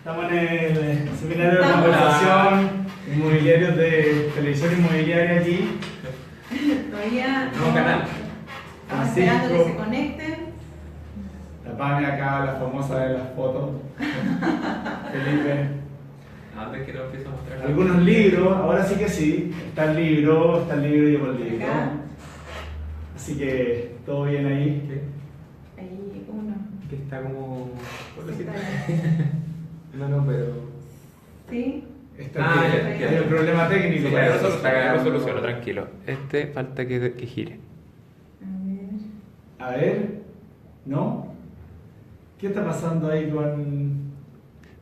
Estamos en el seminario de conversación, inmobiliarios de televisión inmobiliaria aquí. Todavía Nuevo canal. estamos esperando que se conecten. La Pame acá, la famosa de las fotos. Felipe. Antes que no empiezo a mostrar. Algunos libros, ahora sí que sí. Está el libro y llevo el libro. Acá. Así que todo bien ahí. ¿Qué? Ahí uno. Que está como. Sí, está bien. No, pero. ¿Sí? Está ya, hay ya. un problema técnico. Sí, parece. yo lo soluciono, tranquilo. Este falta que gire. A ver. A ver, ¿no? ¿Qué está pasando ahí con...?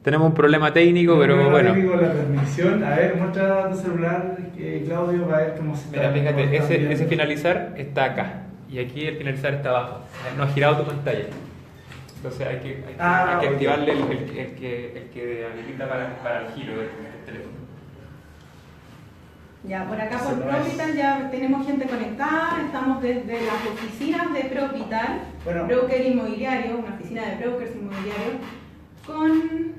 Tenemos un problema técnico, un pero problema bueno. técnico con la transmisión? A ver, muestra tu celular, Claudio, para ver cómo se está... Mira, fíjate, cómo está ese viendo. finalizar está acá. Y aquí el finalizar está abajo. No ha girado tu pantalla. Entonces hay que ok. activarle el que habilita para el giro del teléfono. Ya, por acá Eso por no es. Propital ya tenemos gente conectada, estamos desde las oficinas de Propital, Bueno. broker inmobiliario, una oficina de brokers inmobiliarios, con...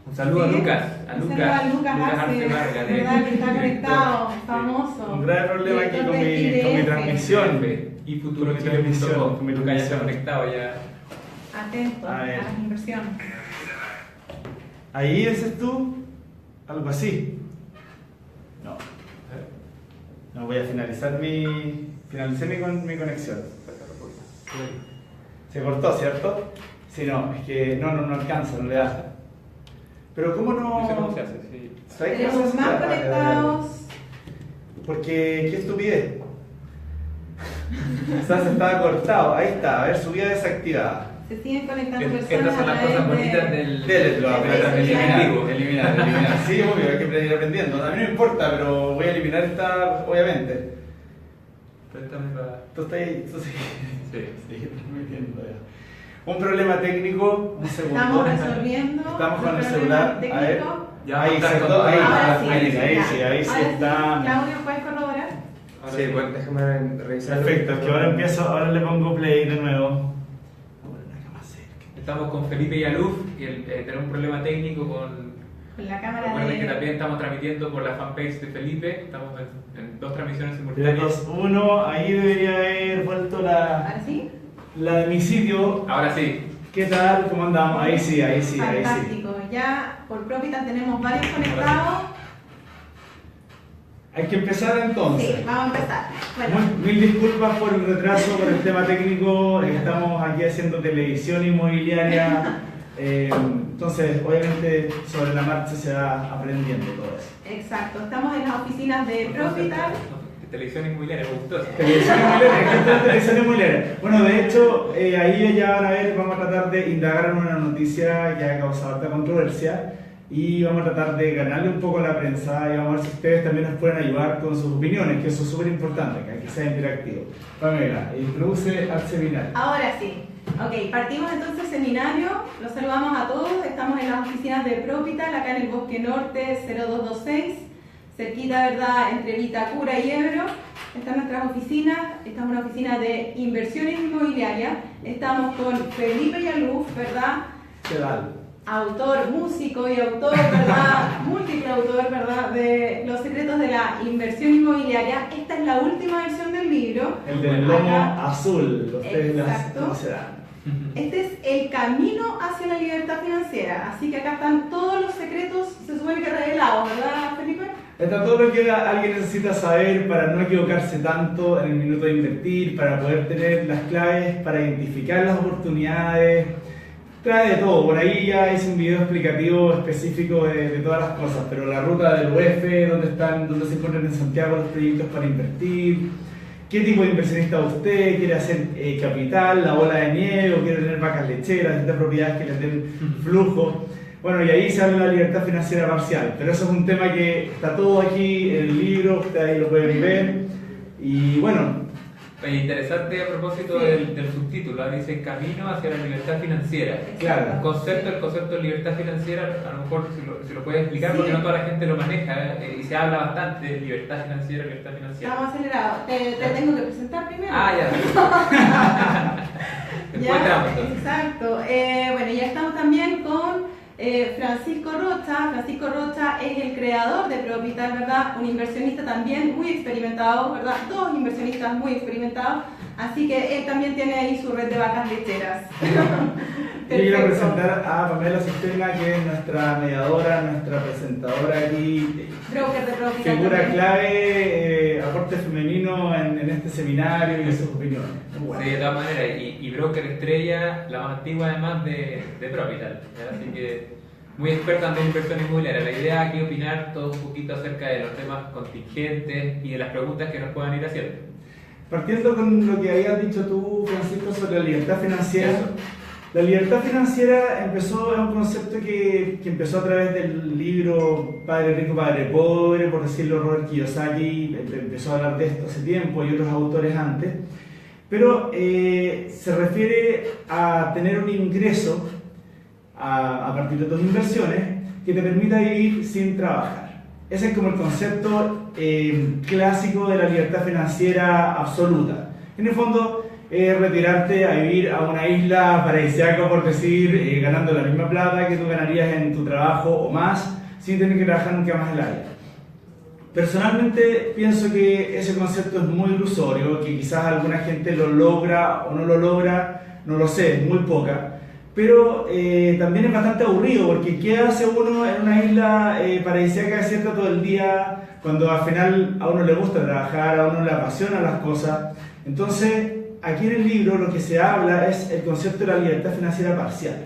Un saludo a Sí, Lucas. un saludo a Lucas Arce, Vargas, ¿verdad? Que está conectado, Sí. famoso. Un grave problema aquí Director con de mi IDF. transmisión. Y Con mi futurochile.com. transmisión, con mi Lucas ya está transmisión. conectado ya. Atento A a ver. las inversiones. ¿Ahí dices tú? Algo así. No. No, voy a finalizar finalicé mi conexión. Se cortó, ¿cierto? Sí, no, es que no alcanza, no le da. Pero ¿cómo no...? No sé cómo se hace, sí. ¿Sabes qué Tenemos pasa? más Dale, dale, dale. conectados. Porque, qué estupidez. O sea, se estaba cortado, ahí está, a ver, subida desactivada. Se siguen conectando personas Estas son a las través cosas de- bonitas del. Déletelo, de- pero de- eliminar. Sí, obvio, hay que ir aprendiendo. A mí no me importa, pero voy a eliminar esta, obviamente. Préstame para. Tú estás ahí, tú sí. Sí. Sí, metiendo ya. Un problema técnico, un segundo. Estamos resolviendo. Estamos con el los celular, problemas a ver. técnicos. Ya Ahí, está ¿cierto? con- Ahí, Ahora sí, ahí ya. sí Ahora está. Claudio, ¿puedes corroborar? Ahora Sí, sí. bueno, déjame revisar. Perfecto, es que ahora le pongo play de nuevo. Ahora la cama cerca. Estamos con Felipe Yaluf y tenemos un problema técnico con. Con la cámara Recuerden que de... también estamos transmitiendo por la fanpage de Felipe. Estamos en dos transmisiones 3, simultáneas. 2, 1, ahí debería haber vuelto ¿Ahora sí? la de mi sitio. Ahora sí. ¿Qué tal? ¿Cómo andamos? Ahí sí. Fantástico. Ya por Propital tenemos varios conectados. Hay que empezar entonces. Sí, vamos a empezar. Bueno, Mil disculpas por el retraso, por el tema técnico. Estamos aquí haciendo televisión inmobiliaria. Entonces, obviamente, sobre la marcha se va aprendiendo todo eso. exacto. Estamos en las oficinas de Propital. Televisión inmobiliaria, me gustó. Televisión inmobiliaria, gente de televisión inmobiliaria. Bueno, de hecho, ahí ya van a ver, vamos a tratar de indagar en una noticia que ha causado harta controversia y vamos a tratar de ganarle un poco a la prensa y vamos a ver si ustedes también nos pueden ayudar con sus opiniones, que eso es súper importante, que sea interactivo. Pamela, introduce al seminario. Ahora sí. Ok, partimos entonces seminario. Los saludamos a todos. Estamos en las oficinas de Propital, acá en el Bosque Norte 0226. Cerquita, ¿verdad?, entre Vitacura y Ebro. Están nuestras oficinas. Estamos en una oficina de inversiones inmobiliarias. Estamos con Felipe Yaluf, ¿verdad? ¿Qué tal? Autor, músico y autor, ¿verdad? Múltiple autor, ¿verdad?, de Los secretos de la inversión inmobiliaria. Esta es la última versión del libro. El del lomo Acá. azul, ustedes las Exacto. conocerán. Este es el camino hacia la libertad financiera. Así que acá están todos los secretos, se supone que revelados, ¿verdad, Felipe? Está todo lo que alguien necesita saber para no equivocarse tanto en el minuto de invertir, para poder tener las claves, para identificar las oportunidades. Trae de todo, por ahí ya hice un video explicativo específico de todas las cosas, pero la ruta del UEF, dónde se encuentran en Santiago los proyectos para invertir, qué tipo de inversionista usted, quiere hacer capital, la bola de nieve, o quiere tener vacas lecheras, distintas propiedades que les den flujo. Bueno, y ahí se habla de la libertad financiera parcial, pero eso es un tema que está todo aquí en el libro, ustedes ahí lo pueden ver. Y bueno, Oye, interesante a propósito Sí. del subtítulo, dice Camino hacia la libertad financiera. claro. El concepto de libertad financiera, a lo mejor si lo puedes explicar, Sí. porque no toda la gente lo maneja y se habla bastante de libertad financiera. Estamos acelerados. Te tengo que presentar primero. Ah, ya. Después Ya, entramos, entonces. exacto. Bueno, ya estamos también con Francisco Rocha es el creador de Propital, ¿verdad? Un inversionista también muy experimentado, ¿verdad? Dos inversionistas muy experimentados, así que él también tiene ahí su red de vacas lecheras. Yo quiero presentar a Pamela Sistema, que es nuestra mediadora, nuestra presentadora aquí, Broker de Propital. figura también. clave, aporte femenino en este seminario y sus opiniones. Muy bueno. Sí, de todas maneras, y broker estrella, la más antigua además de Propital. ¿Ya? Así que muy experta en inversión inmobiliaria. La idea aquí es opinar todo un poquito acerca de los temas contingentes y de las preguntas que nos puedan ir haciendo. Partiendo con lo que habías dicho tú, Francisco, sobre la libertad financiera. Eso. La libertad financiera es un concepto que empezó a través del libro Padre Rico, Padre Pobre, por decirlo, Robert Kiyosaki empezó a hablar de esto hace tiempo y otros autores antes, pero se refiere a tener un ingreso a partir de tus inversiones que te permita vivir sin trabajar. Ese es como el concepto clásico de la libertad financiera absoluta. En el fondo, retirarte a vivir a una isla paradisíaca, por decir, ganando la misma plata que tú ganarías en tu trabajo o más, sin tener que trabajar nunca más en la vida. Personalmente pienso que ese concepto es muy ilusorio, que quizás alguna gente lo logra o no lo logra, no lo sé, muy poca, pero también es bastante aburrido, porque ¿qué hace uno en una isla paradisíaca desierta todo el día, cuando al final a uno le gusta trabajar, a uno le apasionan las cosas? Entonces, aquí en el libro lo que se habla es el concepto de la libertad financiera parcial.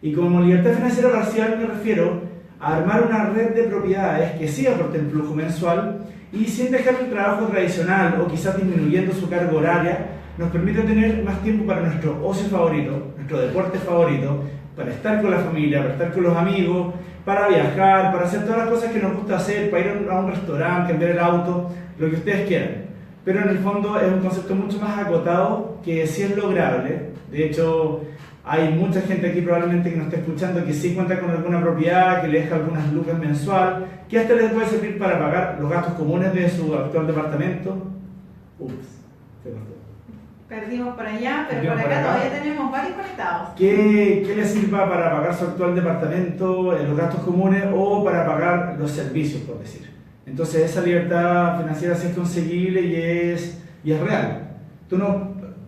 Y como libertad financiera parcial me refiero a armar una red de propiedades que sí aporten flujo mensual y sin dejar el trabajo tradicional o quizás disminuyendo su carga horaria, nos permite tener más tiempo para nuestro ocio favorito, nuestro deporte favorito, para estar con la familia, para estar con los amigos, para viajar, para hacer todas las cosas que nos gusta hacer, para ir a un restaurante, cambiar el auto, lo que ustedes quieran. Pero en el fondo es un concepto mucho más acotado que sí es lograble. De hecho, hay mucha gente aquí probablemente que nos esté escuchando que sí cuenta con alguna propiedad, que le deja algunas lucas mensual, que hasta les puede servir para pagar los gastos comunes de su actual departamento. Ups, se cortó. Perdimos por allá, pero Perdimos por por acá acá. todavía tenemos varios conectados. ¿Qué le sirva para pagar su actual departamento, los gastos comunes o para pagar los servicios, por decir? Entonces esa libertad financiera sí es conseguible y es real. ¿Tú nos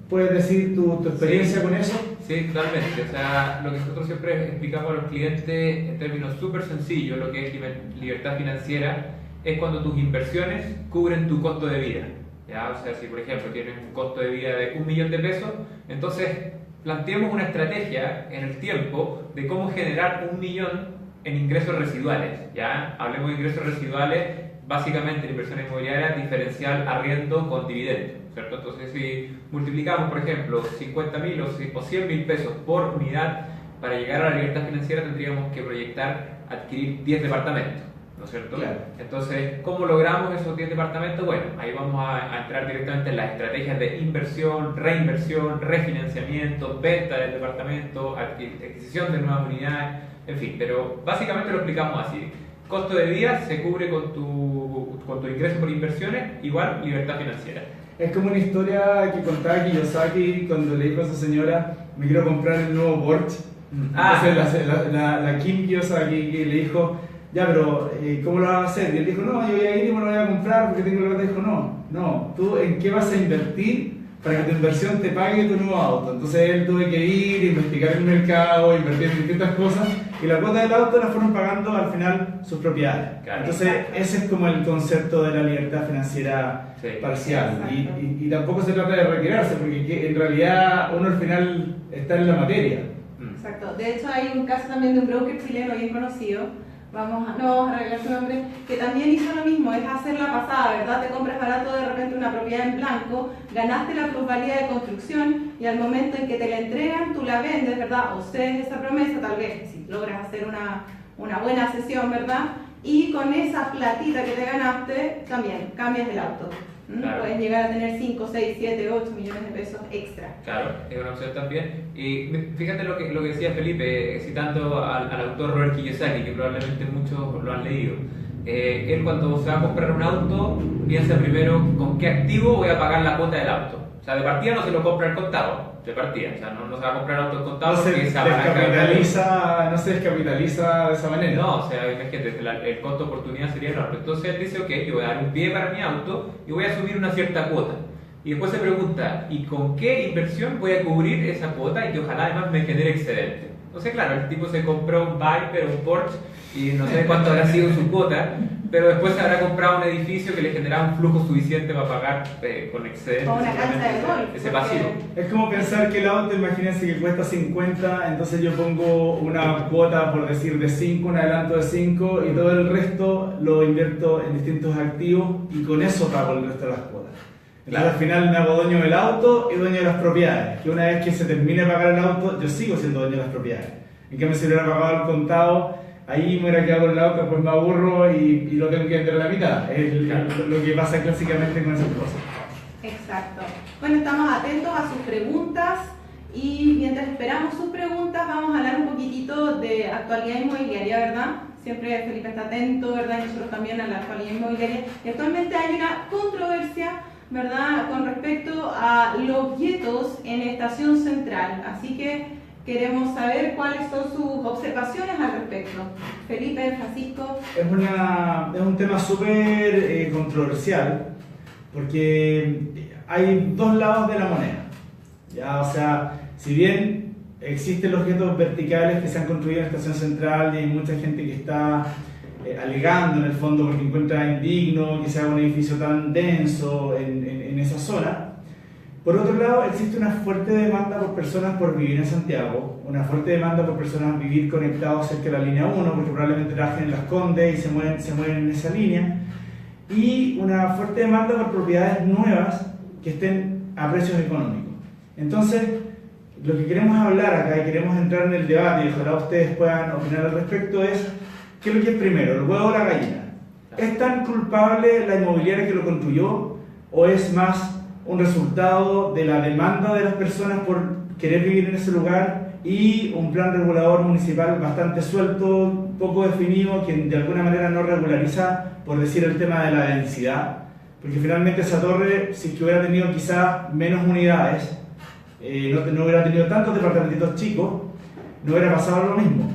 puedes decir tu experiencia con eso? Sí, totalmente. O sea, lo que nosotros siempre explicamos a los clientes en términos súper sencillos, lo que es libertad financiera, es cuando tus inversiones cubren tu costo de vida. ¿Ya? O sea, si por ejemplo tienes un costo de vida de 1 millón de pesos, entonces planteemos una estrategia en el tiempo de cómo generar 1 millón en ingresos residuales. ¿Ya? Hablemos de ingresos residuales. Básicamente en inversiones inmobiliarias, diferencial arriendo con dividendo, ¿cierto? Entonces, si multiplicamos, por ejemplo, 50.000 o 100.000 pesos por unidad, para llegar a la libertad financiera tendríamos que proyectar adquirir 10 departamentos, ¿no es cierto? Claro. Entonces, ¿cómo logramos esos 10 departamentos? Bueno, ahí vamos a entrar directamente en las estrategias de inversión, reinversión, refinanciamiento, venta del departamento, adquisición de nuevas unidades, en fin, pero básicamente lo explicamos así. Costo de vida se cubre con tu ingreso por inversiones, igual libertad financiera. Es como una historia que contaba Kiyosaki cuando le dijo a su señora, me quiero comprar el nuevo Porsche. Entonces la Kim Kiyosaki que le dijo, ya, pero ¿cómo lo vas a hacer? Y él dijo, no, yo voy a ir y me lo voy a comprar porque tengo la plata. Dijo, no, ¿tú en qué vas a invertir para que tu inversión te pague tu nuevo auto? Entonces él tuvo que ir, investigar el mercado, invertir en distintas cosas y la cuota del auto la fueron pagando al final sus propiedades. Claro. Entonces ese es como el concepto de la libertad financiera Sí. parcial. Exacto. Y tampoco se trata de retirarse porque en realidad uno al final está en la materia. Exacto. De hecho, hay un caso también de un broker chileno bien conocido, no vamos a revelar su nombre, que también hizo lo mismo, es hacer la pasada, ¿verdad? Te compras barato de repente una propiedad en blanco, ganaste la plusvalía de construcción y al momento en que te la entregan, tú la vendes, ¿verdad? O cedes esa promesa, tal vez, si logras hacer una buena sesión, ¿verdad? Y con esa platita que te ganaste, también cambias el auto. Claro. Puedes llegar a tener 5, 6, 7, 8 millones de pesos extra. Claro, es una opción también. Y fíjate lo que decía Felipe, citando al autor Robert Kiyosaki, que probablemente muchos lo han leído. Él cuando se va a comprar un auto, piensa primero con qué activo voy a pagar la cuota del auto. O sea, de partida no se lo compra al contado, de partida. O sea, no se va a comprar autos No contados se porque se apalanca. no se descapitaliza de esa manera. No, o sea, imagínate, el costo de oportunidad sería enorme. Entonces él dice, ok, yo voy a dar un pie para mi auto y voy a asumir una cierta cuota. Y después se pregunta, ¿y con qué inversión voy a cubrir esa cuota y que ojalá además me genere excedente? Entonces, claro, el tipo se compró un Viper, un Porsche, y no sé cuánto habrá sido su cuota, pero después se habrá comprado un edificio que le generaba un flujo suficiente para pagar con excedente. O una cancha de golf. Ese pasivo. Es como pensar que el auto, imagínense que cuesta 50, entonces yo pongo una cuota, por decir, de 5, un adelanto de 5, y todo el resto lo invierto en distintos activos, y con eso pago el resto de las cuotas. Entonces al final me hago dueño del auto y dueño de las propiedades, que una vez que se termine de pagar el auto, yo sigo siendo dueño de las propiedades. En cambio, si hubiera pagado el contado, ahí me hubiera quedado con el auto, pues me aburro y lo tengo que vender a la mitad. Es lo que pasa clásicamente con esas cosas. Exacto. Bueno, estamos atentos a sus preguntas y mientras esperamos sus preguntas vamos a hablar un poquitito de actualidad inmobiliaria, ¿verdad? Siempre Felipe está atento, ¿verdad? Y nosotros también a la actualidad inmobiliaria. Y actualmente hay una controversia, ¿verdad?, con respecto a los guetos en Estación Central. Así que queremos saber cuáles son sus observaciones al respecto. Felipe, Francisco. Es un tema súper controversial porque hay dos lados de la moneda. ¿Ya? O sea, si bien existen los guetos verticales que se han construido en Estación Central y hay mucha gente que está alegando en el fondo porque encuentra indigno que se haga un edificio tan denso en esa zona. Por otro lado, existe una fuerte demanda por personas por vivir en Santiago, una fuerte demanda por personas vivir conectados cerca de la línea 1, porque probablemente trabajen en Las Condes y se mueven en esa línea, y una fuerte demanda por propiedades nuevas que estén a precios económicos. Entonces, lo que queremos hablar acá y queremos entrar en el debate, y ojalá ustedes puedan opinar al respecto, es ¿qué es lo que es primero, el huevo o la gallina? ¿Es tan culpable la inmobiliaria que lo construyó o es más un resultado de la demanda de las personas por querer vivir en ese lugar y un plan regulador municipal bastante suelto, poco definido, que de alguna manera no regulariza, por decir, el tema de la densidad? Porque finalmente esa torre, si que hubiera tenido quizá menos unidades, no hubiera tenido tantos departamentitos chicos, no hubiera pasado lo mismo,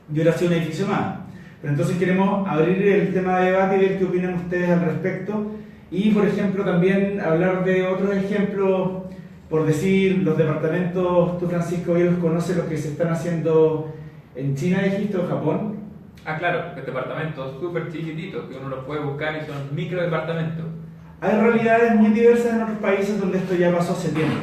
y hubiera sido un edificio más. Pero entonces queremos abrir el tema de debate y ver qué opinan ustedes al respecto. Y, por ejemplo, también hablar de otros ejemplos, por decir, los departamentos, tú, Francisco, bien los conoces, los que se están haciendo en China, dijiste, o Japón. Ah, claro, departamentos súper chiquititos que uno los puede buscar y son micro departamentos. Hay realidades muy diversas en otros países donde esto ya pasó hace tiempo.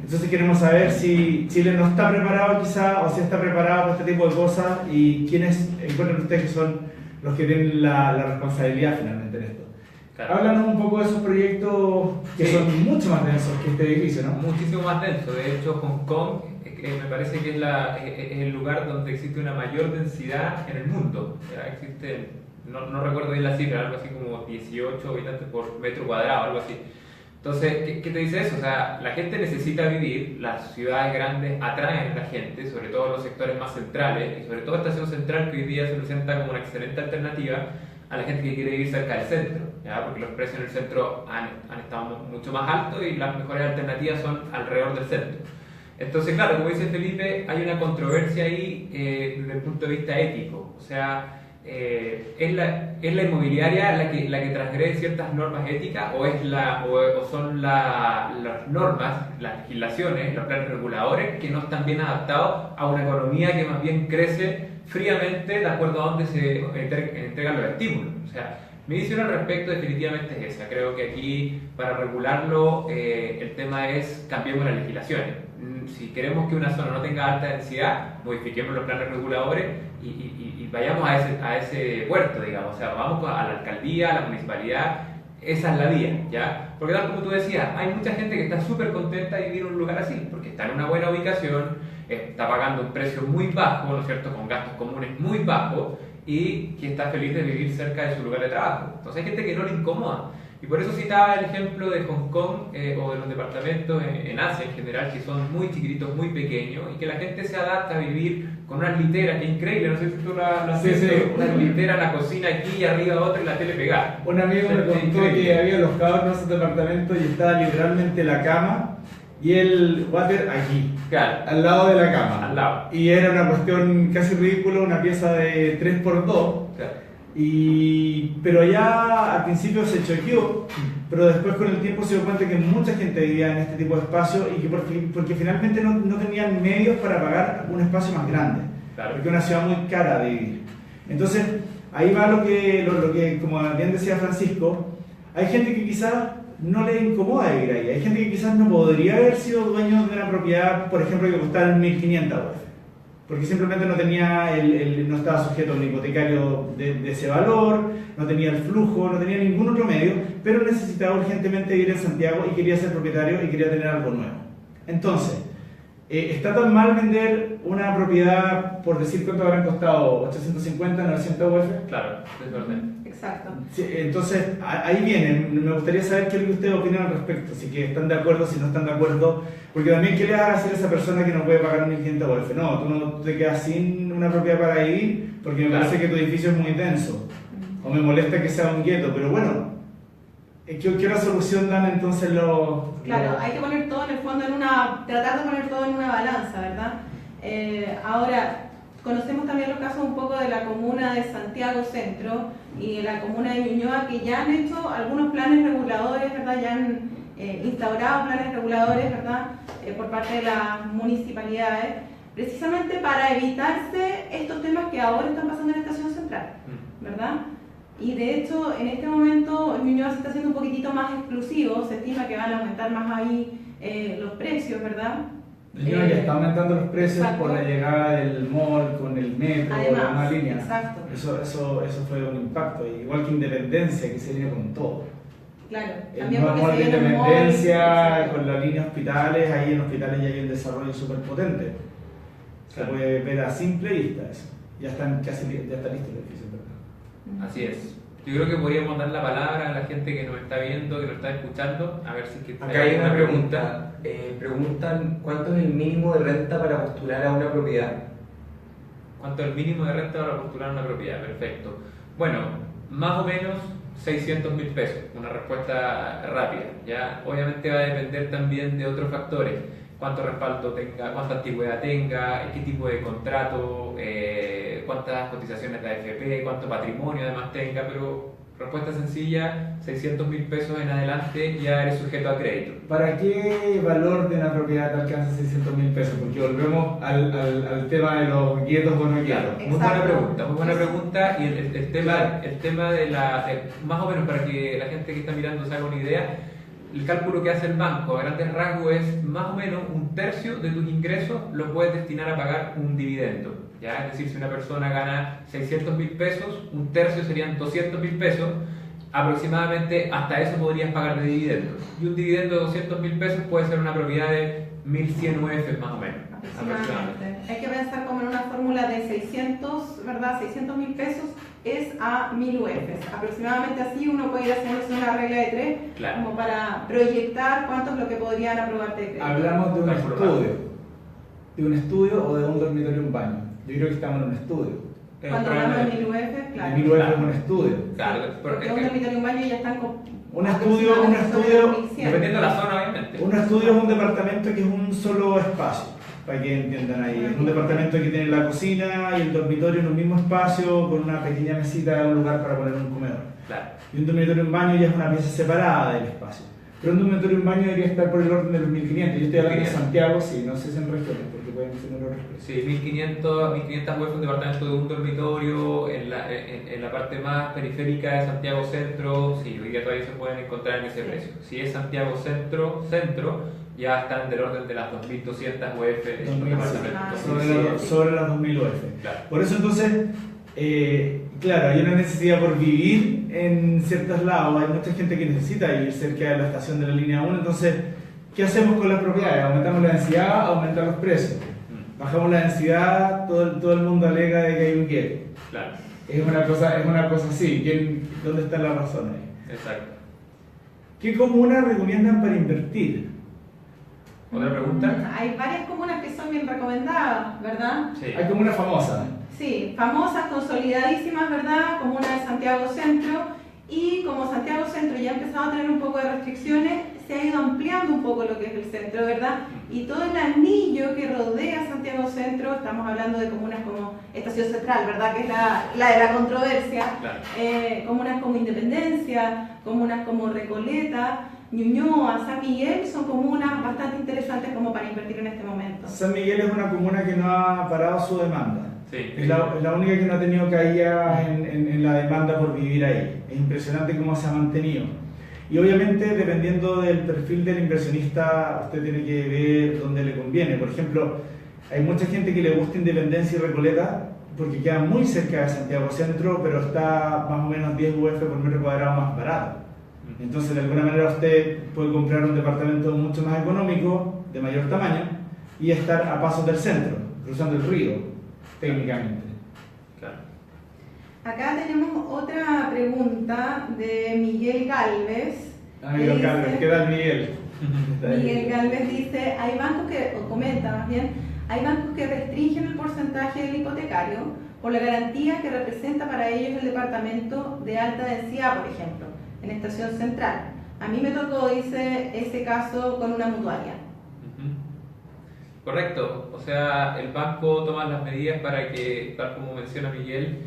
Entonces queremos saber si Chile no está preparado quizá, o si está preparado para este tipo de cosas, y quiénes encuentran ustedes que son los que tienen la responsabilidad finalmente en esto. Claro. Háblanos un poco de esos proyectos que son mucho más densos que este edificio, ¿no? Muchísimo más denso. De hecho, Hong Kong me parece que es el lugar donde existe una mayor densidad en el mundo. Ya existe, no recuerdo bien la cifra, algo así como 18 habitantes por metro cuadrado, algo así. Entonces, ¿qué te dice eso? O sea, la gente necesita vivir, las ciudades grandes atraen a la gente, sobre todo los sectores más centrales, y sobre todo Estación Central, que hoy día se presenta como una excelente alternativa a la gente que quiere vivir cerca del centro, ¿ya? Porque los precios en el centro han estado mucho más altos y las mejores alternativas son alrededor del centro. Entonces, claro, como dice Felipe, hay una controversia ahí desde el punto de vista ético. O sea, ¿es la inmobiliaria la que transgrede ciertas normas éticas o son las normas, las legislaciones, los planes reguladores que no están bien adaptados a una economía que más bien crece fríamente de acuerdo a dónde se entregan los estímulos? O sea, mi visión al respecto definitivamente es esa. Creo que aquí, para regularlo, el tema es cambiemos las legislaciones. Si queremos que una zona no tenga alta densidad, modifiquemos los planes reguladores y vayamos a ese puerto, digamos. O sea, vamos a la alcaldía, a la municipalidad. Esa es la vía, ¿ya? Porque tal como tú decías, hay mucha gente que está súper contenta de vivir en un lugar así, porque está en una buena ubicación, está pagando un precio muy bajo, ¿no es cierto?, con gastos comunes muy bajos, y que está feliz de vivir cerca de su lugar de trabajo. Entonces hay gente que no le incomoda. Y por eso citaba el ejemplo de Hong Kong o de los departamentos en Asia en general, que son muy chiquititos, muy pequeños, y que la gente se adapta a vivir con unas literas, que es increíble, no sé si tú lo has visto, unas literas, la cocina aquí y arriba otra y la tele pegada. Un amigo me contó que había alojado en esos departamentos y estaba literalmente la cama y el water aquí, Claro, al lado de la cama. al lado. Y era una cuestión casi ridícula, una pieza de 3x2. Claro. Pero ya al principio se choqueó, pero después con el tiempo se dio cuenta que mucha gente vivía en este tipo de espacio y que porque finalmente no tenían medios para pagar un espacio más grande, Claro. porque es una ciudad muy cara de vivir. Entonces, ahí va lo que, como bien decía Francisco, hay gente que quizás no le incomoda vivir ahí, hay gente que quizás no podría haber sido dueño de una propiedad, por ejemplo, que costara 1.500 UF, porque simplemente no tenía no estaba sujeto a un hipotecario de ese valor, no tenía el flujo, no tenía ningún otro medio, pero necesitaba urgentemente vivir en Santiago y quería ser propietario y quería tener algo nuevo. Entonces, ¿está tan mal vender una propiedad, por decir cuánto habrán costado, 850, 900 UF? Claro, desorden. Exacto. Sí, entonces, ahí viene, me gustaría saber qué es lo que ustedes opinan al respecto, si que están de acuerdo, si no están de acuerdo, porque también qué le vas a hacer a esa persona que no puede pagar 1.500 UF. No, tú no te quedas sin una propiedad para vivir, porque me Claro. parece que tu edificio es muy denso, o me molesta que sea un gueto, pero bueno, ¿qué otra solución dan entonces los... Claro, hay que poner todo en el fondo tratar de poner todo en una balanza, ¿verdad? Ahora, conocemos también los casos un poco de la comuna de Santiago Centro y de la comuna de Ñuñoa, que ya han hecho algunos planes reguladores, ¿verdad? Ya han instaurado planes reguladores, ¿verdad? Por parte de las municipalidades, precisamente para evitarse estos temas que ahora están pasando en la Estación Central, ¿verdad? Y de hecho, en este momento Ñuñoa se está haciendo un poquitito más exclusivo, se estima que van a aumentar más ahí los precios, ¿verdad? Ya está aumentando los precios exacto. por la llegada del mall, con el metro, Además, la nueva línea. exacto. Eso fue un impacto, igual que Independencia, que se viene con todo. Claro, El también nuevo porque mall de se viene un mall, Independencia, exacto. con la línea hospitales, ahí en hospitales ya hay un desarrollo súper potente. Se Claro. puede ver a simple vista eso. Ya está listo el edificio, ¿verdad? Así es. Yo creo que podríamos dar la palabra a la gente que nos está viendo, que nos está escuchando, a ver si es que Acá hay una pregunta. Preguntan cuánto es el mínimo de renta para postular a una propiedad. ¿Cuánto es el mínimo de renta para postular una propiedad? Perfecto. Bueno, más o menos 600.000 pesos, una respuesta rápida. ¿Ya? Obviamente va a depender también de otros factores, cuánto respaldo tenga, cuánta antigüedad tenga, qué tipo de contrato, cuántas cotizaciones de AFP, cuánto patrimonio además tenga, pero respuesta sencilla, 600.000 pesos en adelante ya eres sujeto a crédito. ¿Para qué valor de una propiedad te alcanza 600.000 pesos? Porque volvemos al tema de los guetos o no guetos. Claro, muy buena pregunta. Y el tema más o menos para que la gente que está mirando se haga una idea, el cálculo que hace el banco a grandes rasgos es más o menos 1/3 de tus ingresos los puedes destinar a pagar un dividendo. ¿Ya? Es decir, si una persona gana 600.000 pesos, 1/3 serían 200.000 pesos, aproximadamente hasta eso podrías pagar de dividendos. Y un dividendo de 200.000 pesos puede ser una propiedad de 1.100 UF más o menos. Aproximadamente. Hay que pensar como en una fórmula de 600, ¿verdad? 600.000 pesos es a 1.000 UF. Aproximadamente así uno puede ir haciendo una regla de 3, Claro. como para proyectar cuánto es lo que podrían aprobarte de crédito. Hablamos de un Cálculo estudio. ¿De un estudio o de un dormitorio y un baño? Yo creo que estamos en un estudio. Cuando hablamos de 1.000 UF, claro. 1.000 UF es un estudio. Claro, Porque porque un dormitorio y un baño ya están con... Un estudio, dependiendo de la zona, obviamente. Un estudio es un departamento que es un solo espacio, para que entiendan ahí. Es un departamento que tiene la cocina y el dormitorio en un mismo espacio, con una pequeña mesita, un lugar para poner un comedor. Claro. Y un dormitorio y un baño ya es una pieza separada del espacio. Pero un dormitorio y un baño debería estar por el orden de los 1.500. Yo estoy hablando de 1.500. Santiago, sí, no sé si en regiones, porque pueden ser en otros precios. Sí, 1.500 UF un departamento de un dormitorio en la parte más periférica de Santiago Centro. Sí, hoy día todavía se pueden encontrar en ese precio. Si es Santiago Centro, ya están del orden de las 2.200 UF en un departamento. Sobre las 2.000 UF. Claro. Por eso entonces, claro, hay una necesidad por vivir en ciertos lados. Hay mucha gente que necesita vivir cerca de la estación de la línea 1. Entonces, ¿qué hacemos con las propiedades? ¿Aumentamos la densidad? ¿Aumentar los precios? Bajamos la densidad, todo el mundo alega de que hay un qué. Claro, Es una cosa así. ¿Dónde está la razón ahí? exacto. ¿Qué comunas recomiendan para invertir? ¿Otra pregunta? Hay varias comunas que son bien recomendadas, ¿verdad? Sí. Hay comunas famosas. Sí, famosas, consolidadísimas, ¿verdad? Comuna de Santiago Centro. Y como Santiago Centro ya ha empezado a tener un poco de restricciones, se ha ido ampliando un poco lo que es el centro, ¿verdad? Y todo el anillo que rodea Santiago Centro, estamos hablando de comunas como Estación Central, ¿verdad? Que es la de la controversia, Claro. Comunas como Independencia, comunas como Recoleta, Ñuñoa, San Miguel, son comunas bastante interesantes como para invertir en este momento. San Miguel es una comuna que no ha parado su demanda. Sí. Es la única que no ha tenido caída en la demanda por vivir ahí. Es impresionante cómo se ha mantenido. Y obviamente, dependiendo del perfil del inversionista, usted tiene que ver dónde le conviene. Por ejemplo, hay mucha gente que le gusta Independencia y Recoleta porque queda muy cerca de Santiago Centro, pero está más o menos 10 UF por metro cuadrado más barato. Entonces, de alguna manera, usted puede comprar un departamento mucho más económico, de mayor tamaño, y estar a pasos del centro, cruzando el río, técnicamente. Claro. Acá tenemos otra pregunta de Miguel Galvez. Miguel Galvez, ¿qué tal, Miguel? Miguel Galvez dice, hay bancos que, o comenta más bien, hay bancos que restringen el porcentaje del hipotecario por la garantía que representa para ellos el departamento de alta densidad, por ejemplo, en Estación Central. A mí me tocó, dice, ese caso con una mutuaria. Correcto, o sea, el banco toma las medidas para que, tal como menciona Miguel,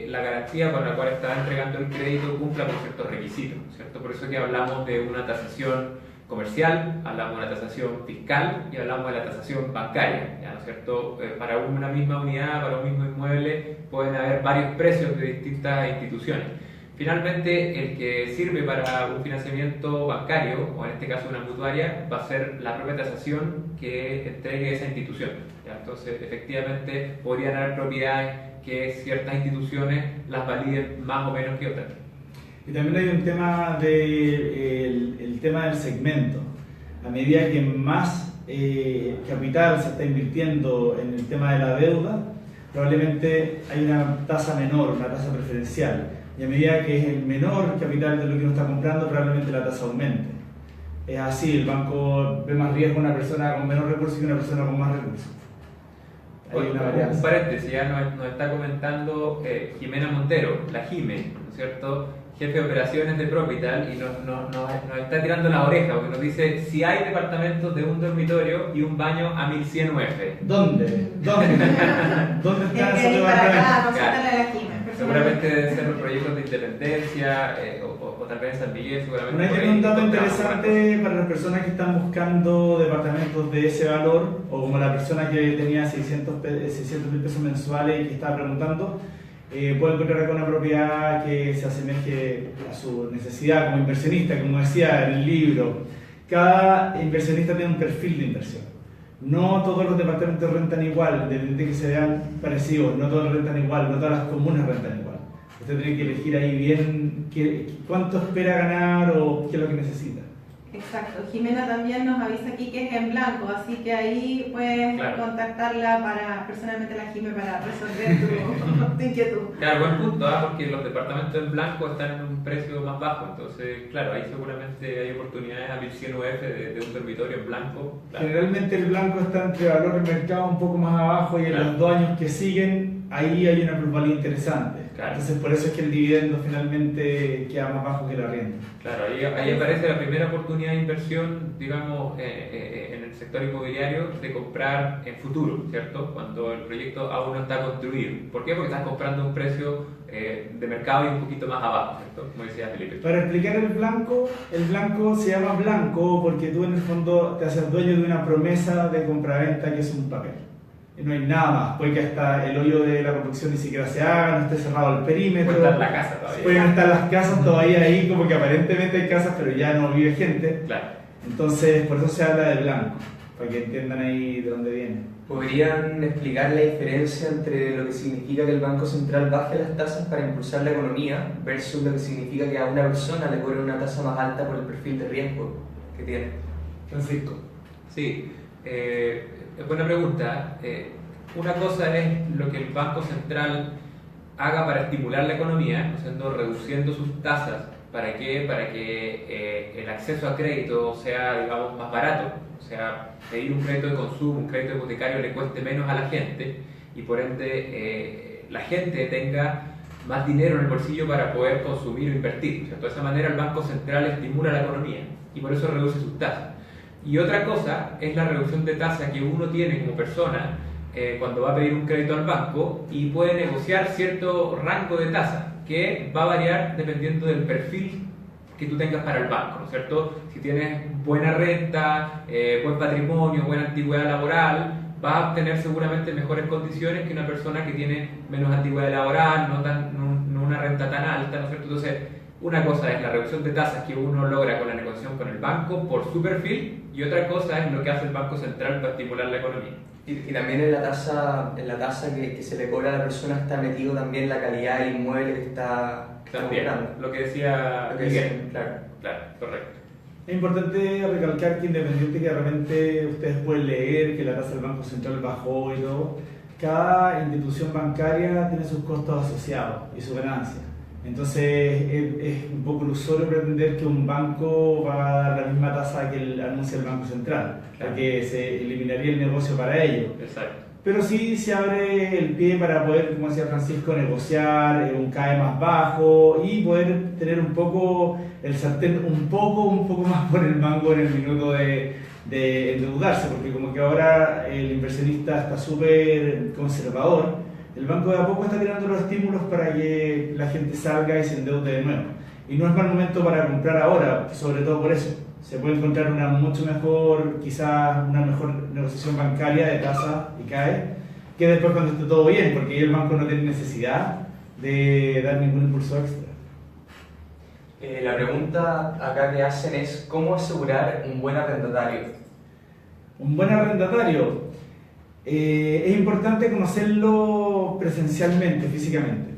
la garantía con la cual está entregando el crédito cumpla con ciertos requisitos, ¿cierto? Por eso que hablamos de una tasación comercial, hablamos de la tasación fiscal y hablamos de la tasación bancaria, ¿ya? ¿No es cierto? Para una misma unidad, para un mismo inmueble, pueden haber varios precios de distintas instituciones. Finalmente, el que sirve para un financiamiento bancario, o en este caso una mutuaria, va a ser la propia tasación que entregue esa institución, ¿ya? Entonces, efectivamente, podrían haber propiedades que ciertas instituciones las validen más o menos que otras. Y también hay un tema el tema del segmento. A medida que más capital se está invirtiendo en el tema de la deuda, probablemente hay una tasa menor, una tasa preferencial. Y a medida que es el menor capital de lo que uno está comprando, probablemente la tasa aumente. Es así, el banco ve más riesgo a una persona con menos recursos que una persona con más recursos. Hay una varianza. Un paréntesis, ya nos está comentando Jimena Montero, la Jime, ¿no es cierto? Jefe de operaciones de Propital, y nos está tirando la oreja porque nos dice si hay departamentos de un dormitorio y un baño a 1100 UF. ¿Dónde? ¿Dónde están esos Para acá, departamentos? consultarle a la Jime. Seguramente deben ser los proyectos de Independencia o tal vez en San Miguel, seguramente. Bueno, ahí por tiene un dato encontramos interesante para las personas que están buscando departamentos de ese valor, o como la persona que tenía 600.000 pesos mensuales y que estaba preguntando, puede encontrar acá una propiedad que se asemeje a su necesidad como inversionista. Como decía en el libro, cada inversionista tiene un perfil de inversión. No todos los departamentos rentan igual, de que se vean parecidos, no todos rentan igual, no todas las comunas rentan igual. Usted tiene que elegir ahí bien cuánto espera ganar o qué es lo que necesita. Exacto. Jimena también nos avisa aquí que es en blanco, así que ahí puedes contactarla personalmente la Jime para resolver tu inquietud. Claro, buen punto, porque los departamentos en blanco están en un precio más bajo, entonces, claro, ahí seguramente hay oportunidades a 1100 UF de un dormitorio en blanco. Claro. Generalmente el blanco está entre valor de mercado un poco más abajo y en los 2 años que siguen, ahí hay una plusvalía interesante. Claro. Entonces por eso es que el dividendo finalmente queda más bajo que la renta. Claro, ahí aparece la primera oportunidad de inversión, digamos, en el sector inmobiliario de comprar en futuro, ¿cierto? Cuando el proyecto aún no está construido. ¿Por qué? Porque estás comprando a un precio de mercado y un poquito más abajo, ¿cierto? Como decía Felipe. Para explicar el blanco se llama blanco porque tú en el fondo te haces dueño de una promesa de compraventa que es un papel. Y no hay nada más, puede que hasta el hoyo de la construcción ni siquiera se haga, no esté cerrado el perímetro. Puede estar la casa todavía. Pueden estar las casas todavía ahí, como que aparentemente hay casas, pero ya no vive gente. Claro. Entonces, por eso se habla de blanco, para que entiendan ahí de dónde viene. ¿Podrían explicar la diferencia entre lo que significa que el Banco Central baje las tasas para impulsar la economía versus lo que significa que a una persona le cobren una tasa más alta por el perfil de riesgo que tiene? Francisco. Sí, es buena pregunta. Una cosa es lo que el Banco Central haga para estimular la economía, reduciendo sus tasas. ¿Para qué? Para que el acceso a crédito sea, digamos, más barato. O sea, pedir un crédito de consumo, un crédito hipotecario le cueste menos a la gente y por ende la gente tenga más dinero en el bolsillo para poder consumir o invertir, ¿cierto? De esa manera el Banco Central estimula la economía y por eso reduce sus tasas. Y otra cosa es la reducción de tasa que uno tiene como persona cuando va a pedir un crédito al banco y puede negociar cierto rango de tasa que va a variar dependiendo del perfil que tú tengas para el banco, ¿no es cierto? Si tienes buena renta, buen patrimonio, buena antigüedad laboral, vas a obtener seguramente mejores condiciones que una persona que tiene menos antigüedad laboral, no una renta tan alta, ¿no es cierto? Entonces, una cosa es la reducción de tasas que uno logra con la negociación con el banco por su perfil y otra cosa es lo que hace el Banco Central para estimular la economía. Y también en la tasa que se le cobra a la persona está metido también la calidad del inmueble que está También, comprando. lo que decía Miguel. Dicen, claro. Claro, correcto. Es importante recalcar que independiente que de repente ustedes pueden leer que la tasa del Banco Central bajó y todo, cada institución bancaria tiene sus costos asociados y su ganancia. Entonces es un poco ilusorio pretender que un banco va a dar la misma tasa que anuncia el Banco Central, Claro. porque se eliminaría el negocio para ellos. Exacto. Pero sí se abre el pie para poder, como decía Francisco, negociar un CAE más bajo y poder tener un poco el sartén un poco más por el mango en el minuto de endeudarse, porque como que ahora el inversionista está súper conservador, el banco de a poco está tirando los estímulos para que la gente salga y se endeude de nuevo. Y no es mal momento para comprar ahora, sobre todo por eso. Se puede encontrar una mucho mejor, quizás una mejor negociación bancaria de tasa y CAE, que después cuando esté todo bien, porque ahí el banco no tiene necesidad de dar ningún impulso extra. La pregunta acá que hacen es ¿cómo asegurar un buen arrendatario? Un buen arrendatario, es importante conocerlo presencialmente, físicamente.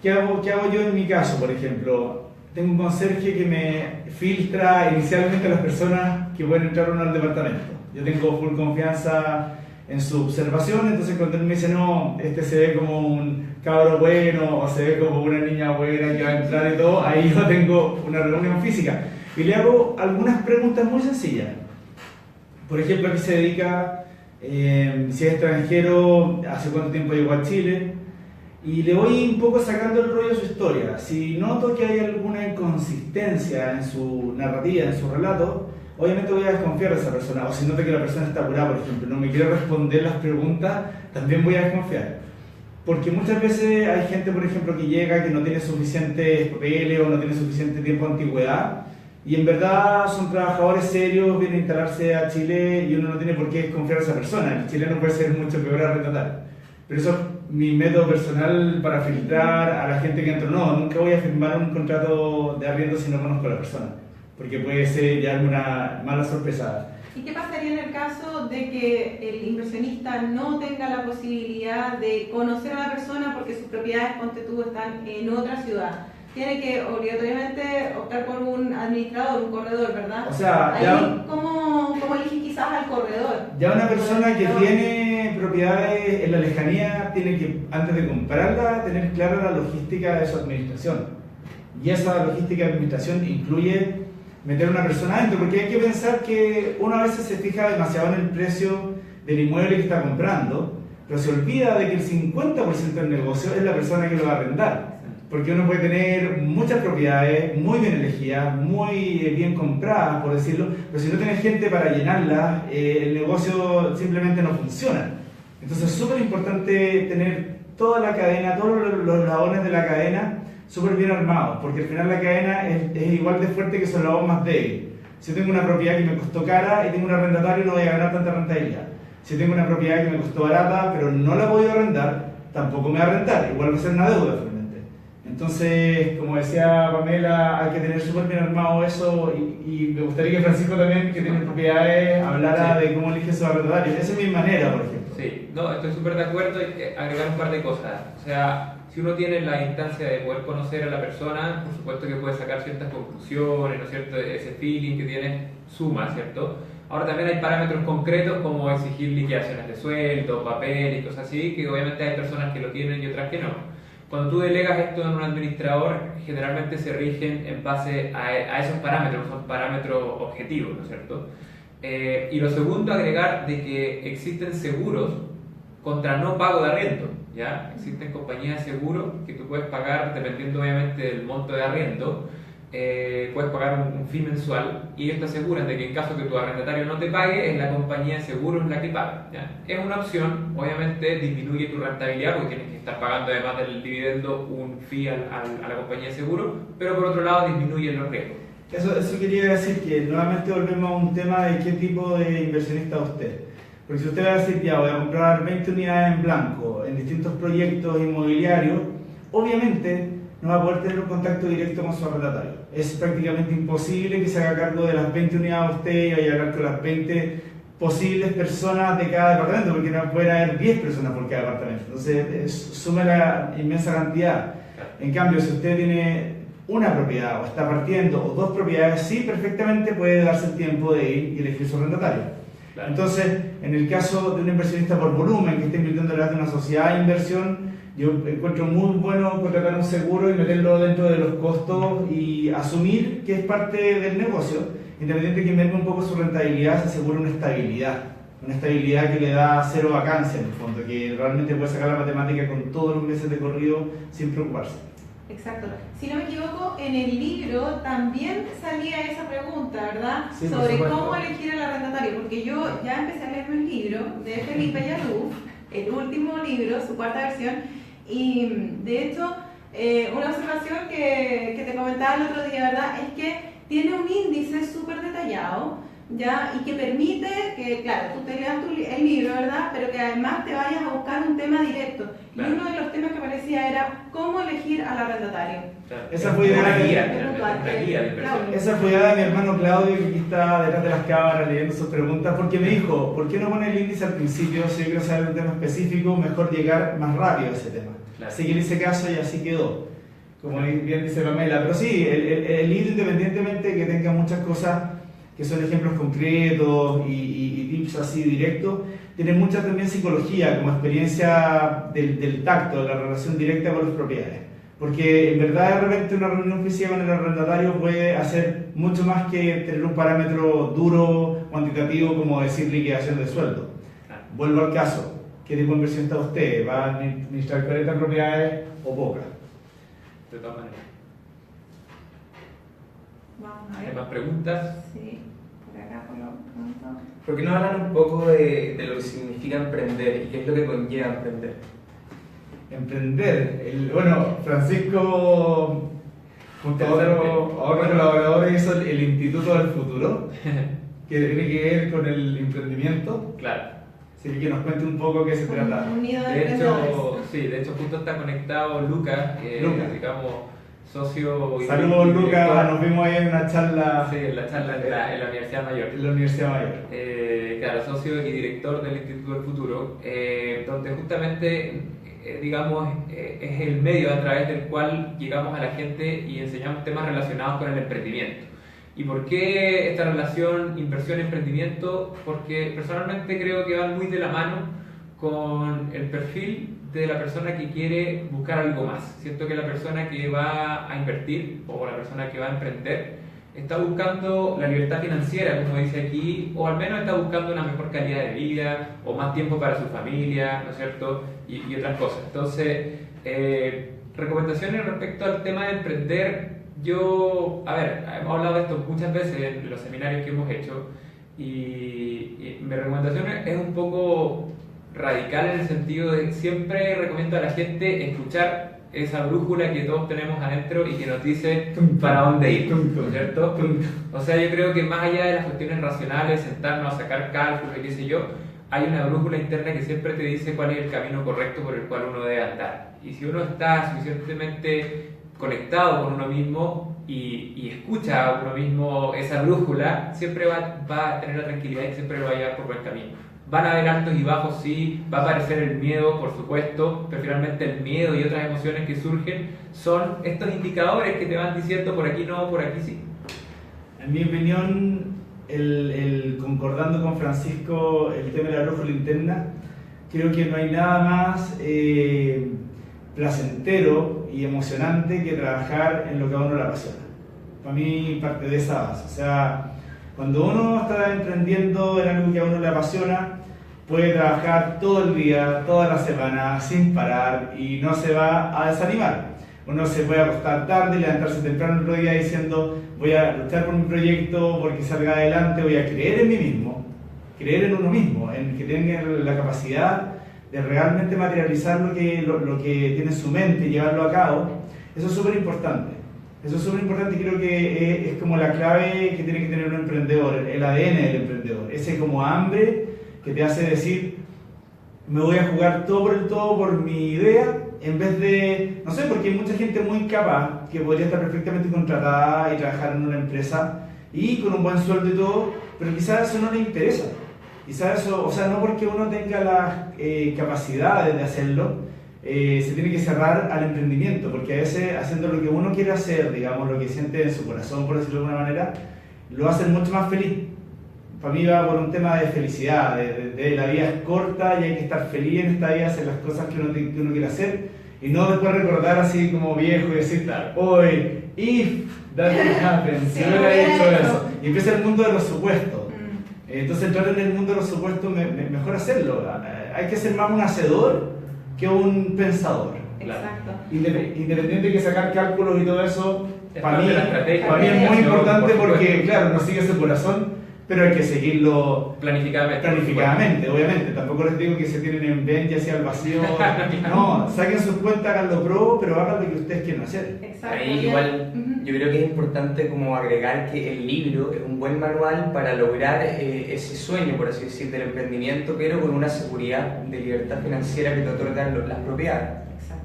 ¿Qué hago yo en mi caso, por ejemplo? Tengo un conserje que me filtra inicialmente a las personas que pueden entrar o no al departamento. Yo tengo full confianza en su observación, entonces cuando él me dice no, este se ve como un cabro bueno o se ve como una niña buena que va a entrar y todo, ahí yo tengo una reunión física y le hago algunas preguntas muy sencillas. Por ejemplo, ¿a qué se dedica? Si es extranjero, ¿hace cuánto tiempo llegó a Chile? Y le voy un poco sacando el rollo de su historia. Si noto que hay alguna inconsistencia en su narrativa, en su relato, obviamente voy a desconfiar de esa persona. O si noto que la persona está apurada, por ejemplo, no me quiere responder las preguntas, también voy a desconfiar. Porque muchas veces hay gente, por ejemplo, que llega que no tiene suficientes papeles o no tiene suficiente tiempo de antigüedad y en verdad son trabajadores serios, vienen a instalarse a Chile y uno no tiene por qué desconfiar de esa persona. El chileno puede ser mucho peor a retratar. Pero eso es mi método personal para filtrar a la gente que entra. No, nunca voy a firmar un contrato de arriendo si no conozco a la persona, porque puede ser ya una mala sorpresa. ¿Y qué pasaría en el caso de que el inversionista no tenga la posibilidad de conocer a la persona porque sus propiedades, ponte tú, están en otra ciudad? Tiene que obligatoriamente optar por un administrador, un corredor, ¿verdad? O sea, ahí, ya, ¿cómo elige quizás al corredor? ya una persona que tiene propiedades en la lejanía tiene que, antes de comprarla, tener clara la logística de su administración. Y esa logística de administración incluye meter a una persona adentro, porque hay que pensar que uno a veces se fija demasiado en el precio del inmueble que está comprando, pero se olvida de que el 50% del negocio es la persona que lo va a arrendar. Porque uno puede tener muchas propiedades muy bien elegidas, muy bien compradas, por decirlo, pero si no tienes gente para llenarlas, el negocio simplemente no funciona. Entonces es súper importante tener toda la cadena, todos los eslabones de la cadena súper bien armados, porque al final la cadena es igual de fuerte que su eslabón más débil. Si tengo una propiedad que me costó cara y tengo un arrendatario, no voy a ganar tanta rentabilidad. Si tengo una propiedad que me costó barata, pero no la voy a arrendar, tampoco me va a rentar, igual va a ser una deuda finalmente. Entonces, como decía Pamela, hay que tener súper bien armado eso y me gustaría que Francisco también, que tiene propiedades, hablara de cómo elige su arrendatario. Esa es mi manera, por ejemplo. Sí, no, estoy súper de acuerdo y agregar un par de cosas. O sea, si uno tiene la instancia de poder conocer a la persona, por supuesto que puede sacar ciertas conclusiones, ¿no es cierto? Ese feeling que tiene suma, ¿cierto? Ahora también hay parámetros concretos como exigir liquidaciones de sueldo, papel y cosas así, que obviamente hay personas que lo tienen y otras que no. Cuando tú delegas esto en un administrador, generalmente se rigen en base a esos parámetros, son parámetros objetivos, ¿no es cierto? Y lo segundo, agregar de que existen seguros contra no pago de arriendo, ¿ya? Existen compañías de seguro que tú puedes pagar, dependiendo obviamente del monto de arriendo, puedes pagar un fee mensual y ellos te aseguran de que en caso que tu arrendatario no te pague, es la compañía de seguros la que paga, ¿ya? Es una opción, obviamente disminuye tu rentabilidad porque tienes que estar pagando además del dividendo un fee a la compañía de seguro, pero por otro lado disminuye los riesgos. Eso quería decir, que nuevamente volvemos a un tema de qué tipo de inversionista es usted. Porque si usted va a decir, ya voy a comprar 20 unidades en blanco en distintos proyectos inmobiliarios, obviamente no va a poder tener un contacto directo con su arrendatario. Es prácticamente imposible que se haga cargo de las 20 unidades usted y vaya a hablar con las 20 posibles personas de cada departamento, porque no pueden haber 10 personas por cada departamento. Entonces, sume la inmensa cantidad. En cambio, si usted tiene una propiedad o está partiendo o dos propiedades, sí, perfectamente puede darse el tiempo de ir y elegir su arrendatario. Claro. Entonces, en el caso de un inversionista por volumen que esté invirtiendo en una sociedad de inversión, yo encuentro muy bueno contratar un seguro y meterlo dentro de los costos y asumir que es parte del negocio, independiente de que merme un poco su rentabilidad, se asegura una estabilidad que le da cero vacancia en el fondo, que realmente puede sacar la matemática con todos los meses de corrido sin preocuparse. Exacto. Si no me equivoco, en el libro también salía esa pregunta, ¿verdad? Sí, por sobre supuesto. cómo elegir al arrendatario, porque yo ya empecé a leerme el libro de Felipe Yaluf, el último libro, su cuarta versión, y de hecho, una observación que te comentaba el otro día, ¿verdad? Es que tiene un índice súper detallado, ¿ya? Y que permite que, claro, tú te leas el libro, ¿verdad? Pero que además te vayas a buscar un tema directo. Claro. Y uno de los temas que aparecía era cómo elegir al arrendatario. Claro. Esa fue idea una de- guía, finalmente, una guía de inversión. Esa fue idea de mi hermano Claudio, que aquí está detrás de las cámaras leyendo sus preguntas, porque me dijo, ¿por qué no poner el índice al principio? Si yo quiero saber un tema específico, mejor llegar más rápido a ese tema. Claro. Así que le hice caso y así quedó, como bien dice Pamela. Pero sí, el libro, independientemente de que tenga muchas cosas que son ejemplos concretos y tips así directos, tiene mucha también psicología, como experiencia del tacto, de la relación directa con los propietarios. Porque en verdad de repente una reunión física con el arrendatario puede hacer mucho más que tener un parámetro duro, cuantitativo, como decir liquidación de sueldo. Claro. Vuelvo al caso, ¿qué tipo de inversión está usted? ¿Va a administrar 40 propiedades o pocas? De todas maneras. Vamos a ¿Hay ver. más preguntas? Sí, por acá por lo pronto. ¿Por qué no hablan un poco de lo que significa emprender y qué es lo que conlleva emprender? Emprender. Bueno, Francisco, junto a otro colaborador, hizo el Instituto del Futuro, que tiene que ver con el emprendimiento. Claro. Así que nos cuente un poco qué se trata. Un nido de De emprendedores. hecho, sí, de hecho justo está conectado Lucas, Lucas. digamos, socio y Saludos, director. Lucas, nos vimos ahí en una charla Sí, en la charla en la Universidad Mayor. en la Universidad Mayor. Claro, socio y director del Instituto del Futuro, donde justamente, digamos, es el medio a través del cual llegamos a la gente y enseñamos temas relacionados con el emprendimiento. ¿Y por qué esta relación inversión-emprendimiento? Porque personalmente creo que van muy de la mano con el perfil de la persona que quiere buscar algo más. Siento que la persona que va a invertir o la persona que va a emprender está buscando la libertad financiera, como dice aquí, o al menos está buscando una mejor calidad de vida o más tiempo para su familia, ¿no es cierto? Y otras cosas. Entonces, recomendaciones respecto al tema de emprender. Yo, a ver, hemos hablado de esto muchas veces en los seminarios que hemos hecho y mi recomendación es un poco radical en el sentido de siempre recomiendo a la gente escuchar esa brújula que todos tenemos adentro y que nos dice para dónde ir, ¿no es cierto? O sea, yo creo que más allá de las cuestiones racionales, sentarnos a sacar cálculos y qué sé yo, hay una brújula interna que siempre te dice cuál es el camino correcto por el cual uno debe andar. Y si uno está suficientemente conectado con uno mismo y escucha a uno mismo esa brújula, siempre va a tener la tranquilidad y siempre lo va a llevar por buen camino. Van a haber altos y bajos, sí, va a aparecer el miedo, por supuesto, pero finalmente el miedo y otras emociones que surgen son estos indicadores que te van diciendo por aquí no, por aquí sí. En mi opinión, concordando con Francisco el tema de la brújula interna, creo que no hay nada más placentero y emocionante que trabajar en lo que a uno le apasiona. Para mí parte de esa base. O sea, cuando uno está emprendiendo en algo que a uno le apasiona, puede trabajar todo el día, toda la semana, sin parar y no se va a desanimar. Uno se puede acostar tarde y levantarse temprano el otro día diciendo voy a luchar por mi proyecto porque salga adelante, voy a creer en mí mismo, creer en uno mismo, en que tenga la capacidad de realmente materializar lo que tiene en su mente y llevarlo a cabo. Eso es súper importante. Eso es súper importante y creo que es como la clave que tiene que tener un emprendedor, el ADN del emprendedor. Ese como hambre que te hace decir, me voy a jugar todo por el todo por mi idea, en vez de, no sé, porque hay mucha gente muy capaz que podría estar perfectamente contratada y trabajar en una empresa y con un buen sueldo y todo, pero quizás eso no le interesa. Quizás eso, o sea, no porque uno tenga las capacidades de hacerlo, se tiene que cerrar al emprendimiento, porque a veces haciendo lo que uno quiere hacer, digamos, lo que siente en su corazón, por decirlo de alguna manera, lo hacen mucho más feliz. Para mí va por un tema de felicidad, de la vida es corta y hay que estar feliz en esta vida, hacer las cosas que uno quiere hacer y no después recordar así como viejo y decir, hoy, if that would happen, si no hubiera hecho eso. Y empieza el mundo de los supuestos. Entonces entrar en el mundo de los supuestos, mejor hacerlo. Hay que ser más un hacedor que un pensador. Exacto. Independiente de que sacar cálculos y todo eso, para mí es muy importante porque, claro, no sigue su corazón, pero hay que seguirlo planificadamente, obviamente. Tampoco les digo que se tienen en venta y hacia el vacío. No, saquen sus cuentas, háganlo pro, pero hagan lo que ustedes quieren hacer. Exacto. Ahí igual yo creo que es importante como agregar que el libro es un buen manual para lograr ese sueño, por así decir, del emprendimiento, pero con una seguridad de libertad financiera que te otorgan las propiedades.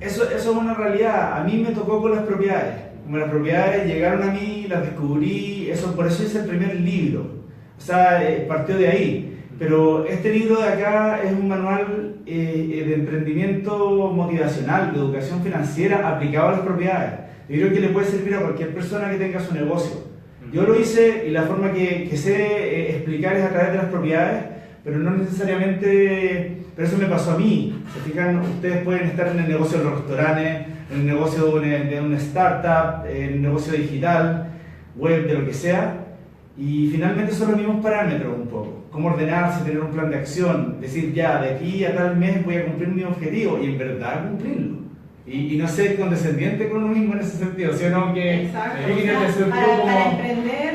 Eso es una realidad. A mí me tocó con las propiedades. Como las propiedades llegaron a mí, las descubrí, por eso hice el primer libro. O sea, partió de ahí. Pero este libro de acá es un manual de emprendimiento motivacional, de educación financiera aplicado a las propiedades. Yo creo que le puede servir a cualquier persona que tenga su negocio. Yo lo hice y la forma que sé explicar es a través de las propiedades, pero no necesariamente, pero eso me pasó a mí. Se fijan, ustedes pueden estar en el negocio de los restaurantes, en el negocio de una startup, en el negocio digital, web, de lo que sea, y finalmente son los mismos parámetros un poco. Cómo ordenarse, tener un plan de acción, decir ya, de aquí a tal mes voy a cumplir mi objetivo y en verdad cumplirlo. Y no ser condescendiente con uno mismo en ese sentido, sino que... Exacto. Para emprender,